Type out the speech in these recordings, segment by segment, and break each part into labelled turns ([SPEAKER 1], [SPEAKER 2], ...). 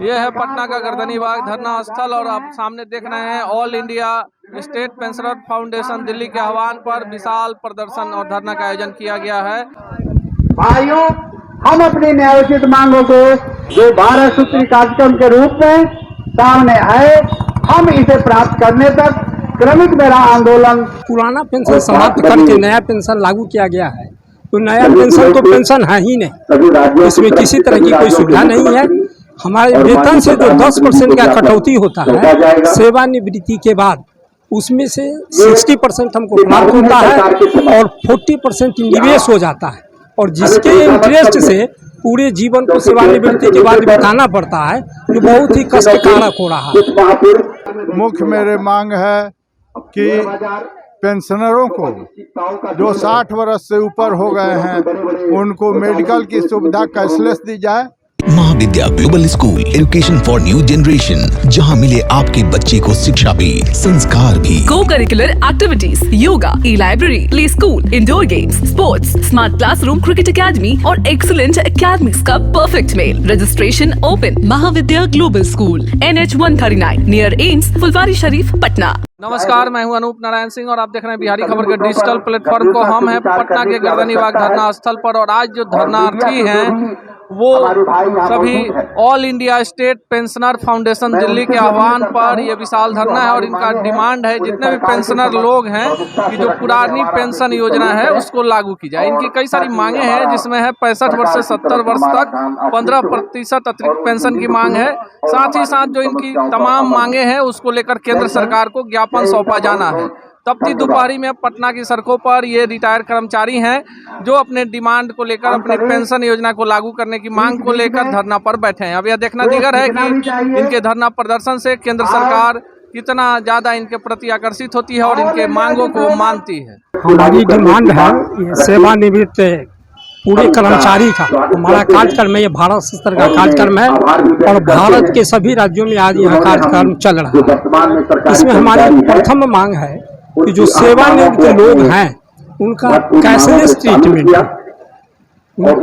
[SPEAKER 1] ये है पटना का गर्दनीबाग धरना स्थल और आप सामने देख रहे हैं all India state pensioner foundation Delhi के आह्वान पर विशाल प्रदर्शन और धरना का आयोजन किया गया है।
[SPEAKER 2] भाइयों, हम अपनी न्यायोचित मांगों को जो 12 सूत्री कार्यक्रम के रूप में सामने आए, हम इसे प्राप्त करने तक क्रमिक मेरा आंदोलन।
[SPEAKER 3] पुराना पेंशन समाप्त करके नया पेंशन लागू किया गया है, तो नया पेंशन तो पेंशन है ही नहीं, इसमें किसी तरह की कोई सुविधा नहीं है। हमारे वेतन से जो 10% का कटौती होता है सेवानिवृत्ति के बाद, उसमें से 60% हमको प्राप्त होता है और 40% निवेश हो जाता है, और जिसके इंटरेस्ट से पूरे जीवन को सेवानिवृत्ति के बाद बिताना पड़ता है, जो बहुत ही कष्टकारक हो रहा है।
[SPEAKER 4] मुख्य मेरे मांग है कि पेंशनरों को जो 60 वर्ष से ऊपर हो गए हैं उनको मेडिकल की सुविधा कैशलेस दी जाए।
[SPEAKER 5] Mahavidya global school, education for new generation, जहां मिले आपके बच्चे को शिक्षा भी संस्कार भी।
[SPEAKER 6] Cocurricular activities, yoga, e library, play school, indoor games, sports, smart classroom, cricket academy और एक्सीलेंट एकेडमिक्स का परफेक्ट मेल। Registration open. Mahavidya global school, NH 139 near AIIMS, Phulwari Sharif, Patna.
[SPEAKER 1] नमस्कार, मैं हूं अनूप नारायण सिंह और आप देख रहे हैं बिहारी खबर के डिजिटल प्लेटफॉर्म को। हम हैं पटना के गर्दनीबाग धरना स्थल पर और आज जो धरनार्थी हैं वो सभी all India state pensioner foundation Delhi के आह्वान पर ये विशाल धरना है और इनका डिमांड है जितने भी पेंशनर लोग हैं कि जो पुरानी पेंशन योजना है उसको लागू की जाए। इनकी कई सारी मांगे हैं, जिसमें है 65 वर्ष से 70 वर्ष तक 15% अतिरिक्त पेंशन की मांग है। साथ ही साथ जो इनकी तमाम मांगे हैं उसको लेकर केंद्र सरकार को ज्ञापन सौंपा जाना है। तपती दोपहरी में पटना की सड़कों पर ये रिटायर्ड कर्मचारी हैं जो अपने डिमांड को लेकर, अपनी पेंशन योजना को लागू करने की मांग को लेकर धरना पर बैठे हैं। अब यह देखना दीगर है कि इनके धरना प्रदर्शन से केंद्र सरकार कितना ज़्यादा इनके प्रति आकर्षित होती है और इनके मांगों को मानती है।
[SPEAKER 3] हमारी डिमांड है सेवानिवृत्त पूरे कर्मचारी का। हमारा कार्यक्रम है, ये भारत स्तर का कार्यक्रम है और भारत के सभी राज्यों में आज यह कार्यक्रम चल रहा है। इसमें हमारी प्रथम मांग है कि जो सेवानिवृत्त लोग हैं उनका कैशलेस ट्रीटमेंट,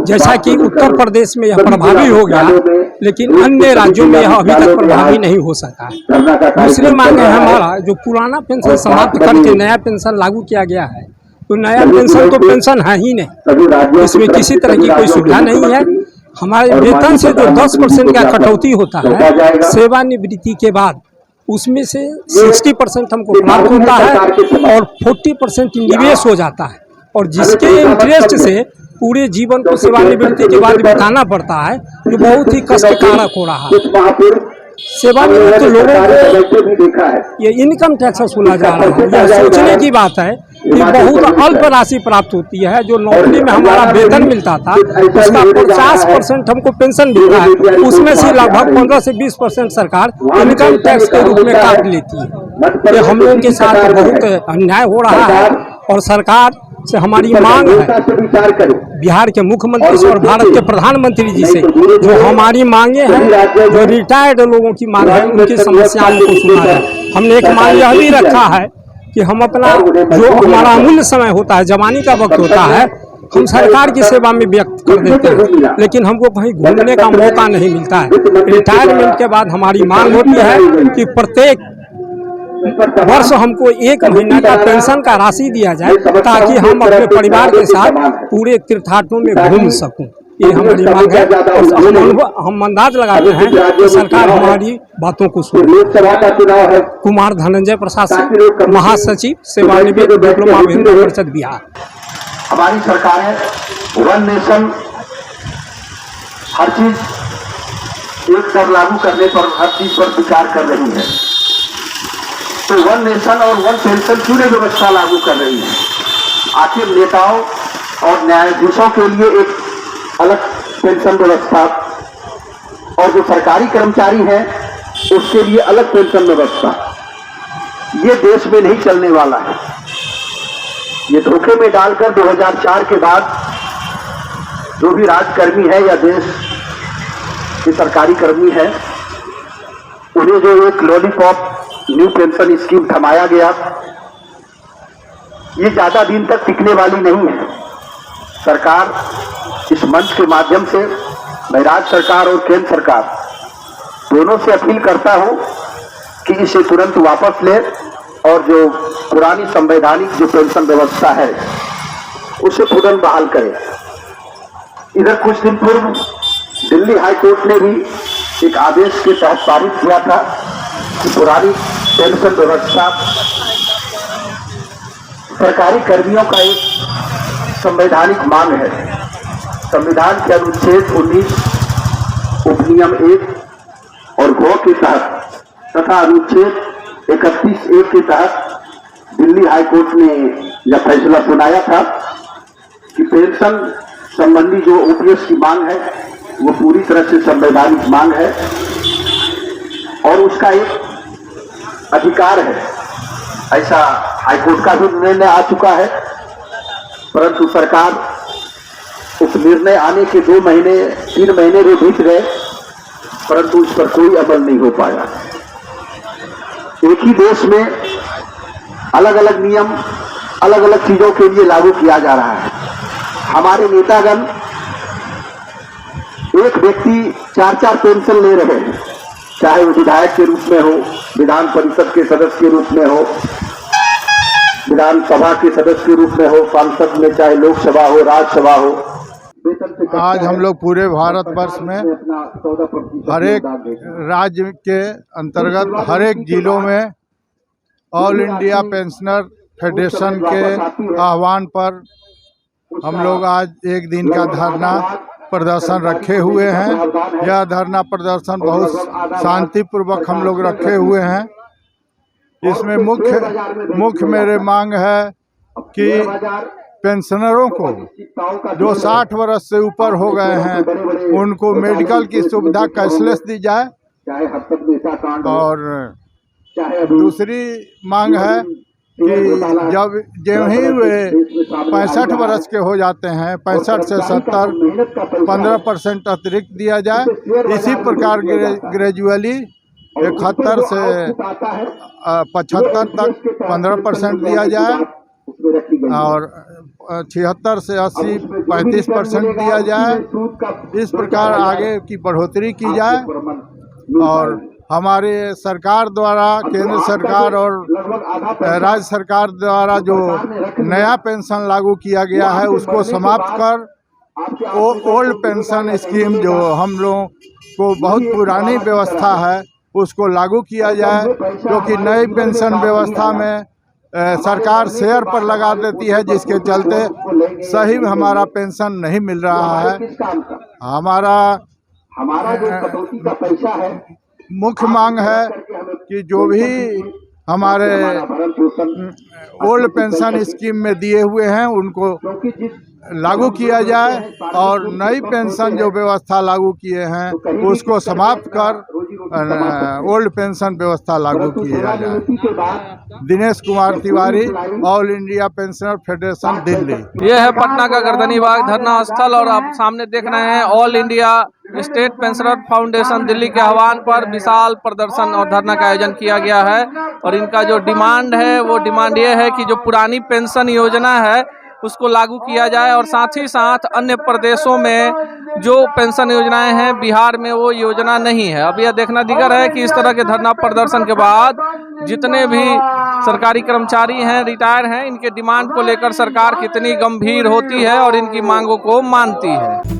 [SPEAKER 3] जैसा कि उत्तर प्रदेश में यह प्रभावी हो गया, लेकिन अन्य राज्यों में यह अभी तक प्रभावी नहीं हो सका है। दूसरी मांग है हमारा, जो पुराना पेंशन समाप्त करके नया पेंशन लागू किया गया है, तो नया पेंशन तो पेंशन है ही नहीं, इसमें किसी तरह की कोई सुविधा नहीं है। हमारे वेतन से जो 10% का कटौती होता है सेवानिवृत्ति के बाद, उसमें से 60% हमको प्राप्त होता है और 40% निवेश हो जाता है, और जिसके इंटरेस्ट से पूरे जीवन को सेवानिवृत्ति के बाद बिताना पड़ता है, जो बहुत ही कष्टकारक हो रहा है। सेवानिवृत्त लोगों को ये इनकम टैक्स वसूला जा रहा है। यह सोचने की बात है कि बहुत अल्प राशि प्राप्त होती है। जो नौकरी में हमारा वेतन मिलता था उसका 50% हमको पेंशन मिलता है, उसमें से लगभग 15 से 20% सरकार इनकम टैक्स के रूप में काट लेती है। ये हम लोगों के साथ बहुत अन्याय हो रहा है और सरकार से हमारी मांग है, बिहार के मुख्यमंत्री से और भारत के प्रधानमंत्री जी से, जो हमारी मांगे हैं, जो रिटायर्ड लोगों की मांग है, उनकी समस्याओं को सुना जाए। हमने एक मांग यह भी रखा है कि हम अपना जो हमारा अमूल्य समय होता है, जवानी का वक्त होता है, हम सरकार की सेवा में व्यक्त कर देते हैं, लेकिन हमको कहीं घूमने का मौका नहीं मिलता है। रिटायरमेंट के बाद हमारी मांग होती है कि प्रत्येक वर्ष हमको 1 महीना का पेंशन का राशि दिया जाए, ताकि हम अपने परिवार के साथ पूरे तीर्थाटनों में घूम सकूं। ये हमारी मांग है और हम अंदाज लगाते हैं कि सरकार हमारी बातों को सुने। कुमार धनंजय प्रसाद सिंह, महासचिव सेवानिवृत्त डिप्लोमा परिषद बिहार।
[SPEAKER 2] हमारी सरकार है वन नेशन, हर चीज एक कर लागू करने पर, हर चीज पर विचार कर रही है, तो वन नेशन और वन पेंशन क्यों नहीं व्यवस्था लागू कर रही है? आखिर नेताओं और न्यायाधीशों के लिए एक अलग पेंशन व्यवस्था और जो सरकारी कर्मचारी हैं उसके लिए अलग पेंशन व्यवस्था, ये देश में नहीं चलने वाला है। ये धोखे में डालकर 2004 के बाद जो भी राजकर्मी है या देश के सरकारी कर्मी है, उन्हें जो एक लॉलीपॉप न्यू पेंशन स्कीम थमाया गया, ये ज्यादा दिन तक टिकने वाली नहीं है। सरकार इस मंच के माध्यम से, मैं राज्य सरकार और केंद्र सरकार दोनों से अपील करता हूं कि इसे तुरंत वापस ले और जो पुरानी संवैधानिक जो पेंशन व्यवस्था है उसे तुरंत बहाल करें। इधर कुछ दिन पूर्व दिल्ली हाई कोर्ट ने भी एक आदेश के तहत पारित किया था कि पुरानी पेंशन व्यवस्था सरकारी कर्मियों का एक संवैधानिक मांग है। संविधान के अनुच्छेद 19 उपनियम 1 और 2 के तहत तथा अनुच्छेद 31(1) के तहत दिल्ली हाई कोर्ट ने यह फैसला सुनाया था कि पेंशन संबंधी जो ओपीएस की मांग है वो पूरी तरह से संवैधानिक मांग है और उसका एक अधिकार है। ऐसा हाईकोर्ट का भी निर्णय आ चुका है, परंतु सरकार उस निर्णय आने के 2 महीने 3 महीने भी बीत गए, परंतु इस पर कोई अमल नहीं हो पाया। एक ही देश में अलग अलग नियम अलग अलग चीजों के लिए लागू किया जा रहा है। हमारे नेतागण एक व्यक्ति 4-4 पेंशन ले रहे हैं, चाहे वो विधायक के रूप में हो, विधान परिषद के सदस्य के रूप में हो, विधानसभा के सदस्य के रूप में हो, सांसद में चाहे लोकसभा हो, राज्यसभा हो।
[SPEAKER 4] आज हम लोग पूरे भारतवर्ष में हर एक राज्य के अंतर्गत हर एक जिलों में ऑल इंडिया पेंशनर फेडरेशन के आह्वान पर हम लोग आज एक दिन का धरना प्रदर्शन रखे हुए हैं। यह धरना प्रदर्शन बहुत शांतिपूर्वक हम लोग रखे हुए हैं। इसमें मुख्य मेरे मांग है कि पेंशनरों को जो 60 वर्ष से ऊपर हो गए हैं उनको मेडिकल की सुविधा कैशलेस दी जाए। और दूसरी मांग है कि जब ही वे 65 वर्ष के हो जाते हैं, 65 से 70 15% अतिरिक्त दिया जाए। इसी प्रकार ग्रेजुअली 71 से 75 तक 15% दिया जाए और 76 से 80 35% दिया जाए। इस प्रकार आगे की बढ़ोतरी की जाए और हमारे सरकार द्वारा, केंद्र सरकार और राज्य सरकार द्वारा जो नया पेंशन लागू किया गया है उसको समाप्त कर ओल्ड पेंशन स्कीम जो हम लोगों को बहुत पुरानी व्यवस्था है उसको लागू किया जाए, क्योंकि नई पेंशन व्यवस्था में सरकार शेयर पर लगा देती है, जिसके चलते सही हमारा पेंशन नहीं मिल रहा है। हमारा मुख्य मांग है कि जो भी हमारे ओल्ड पेंशन स्कीम में दिए हुए हैं उनको लागू किया जाए और नई पेंशन जो व्यवस्था लागू किए हैं उसको समाप्त कर ओल्ड पेंशन व्यवस्था लागू किया जाए। Dinesh Kumar Tiwari, all India pensioner federation, Delhi.
[SPEAKER 1] ये है पटना का गर्दनी बाग धरना स्थल और आप सामने देख रहे हैं all India state pensioner foundation Delhi के आह्वान पर विशाल प्रदर्शन और धरना का आयोजन किया गया है। और इनका जो डिमांड है वो डिमांड ये है कि जो पुरानी पेंशन योजना है उसको लागू किया जाए और साथ ही साथ अन्य प्रदेशों में जो पेंशन योजनाएं हैं बिहार में वो योजना नहीं है। अब यह देखना दिगर है कि इस तरह के धरना प्रदर्शन के बाद जितने भी सरकारी कर्मचारी हैं, रिटायर हैं, इनके डिमांड को लेकर सरकार कितनी गंभीर होती है और इनकी मांगों को मानती है।